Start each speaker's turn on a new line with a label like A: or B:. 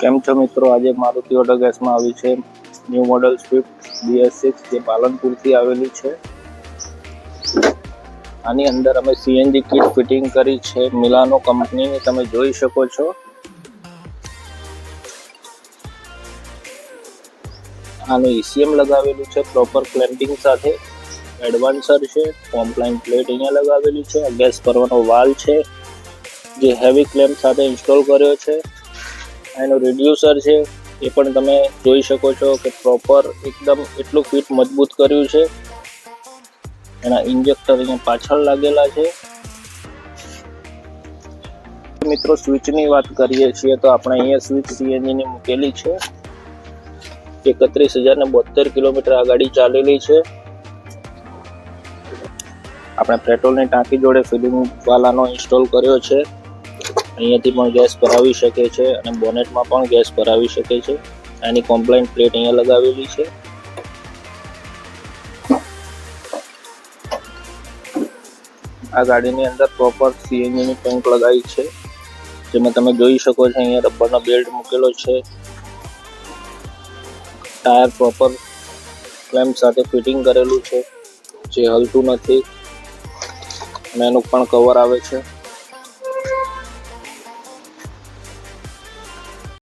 A: કેમ છો મિત્રો? આજે મારુતિ ઓટો ગેસમાં આવી છે ન્યૂ મોડલ સ્વિફ્ટ BS6 જે પાલનપુરથી આવેલી છે। આની અંદર અમે સીએનજી કિટ ફિટિંગ કરી છે મિલાનો કંપનીની, તમે જોઈ શકો છો। આનું ECM લગાવેલું છે પ્રોપર ક્લેમ્પિંગ સાથે, એડવાન્સર છે, કોમ્પ્લાઇન્ટ પ્લેટ અહીંયા લગાવેલી છે, ગેસ ભરવાનો વાલ છે જે હેવી ક્લેમ્પ સાથે ઇન્સ્ટોલ કર્યો છે। એનો રિડ્યુસર છે એ પણ તમે જોઈ શકો છો કે પ્રોપર એકદમ એટલું ફિટ મજબૂત કર્યું છે। એના ઇન્જેક્ટર અહીંયા પાછળ લાગેલા છે। મિત્રો સ્વિચની વાત કરીએ છીએ તો આપણે અહીંયા સ્વિચ સીએનજીની મૂકેલી છે। 31,072 કિલોમીટર આ ગાડી ચાલેલી છે। આપણે પેટ્રોલની ટાંકી જોડે ફિલિંગ વાલાનો ઇન્સ્ટોલ કર્યો છે। અહીંયાથી પણ ગેસ ભરાવી શકે છે અને બોનેટમાં પણ ગેસ ભરાવી શકે છે। આની કોમ્પ્લાઇન્ટ પ્લેટ અહીંયા લગાવેલી છે। આ ગાડીની અંદર પ્રોપર સીએનજીની ટેન્ક લગાવી છે, જેમાં તમે જોઈ શકો છો અહીંયા રબરનો બેલ્ટ મૂકેલો છે। ટાયર પ્રોપર ક્લેમ્પ સાથે ફિટિંગ કરેલું છે જે હલતું નથી અને એનું પણ કવર આવે છે।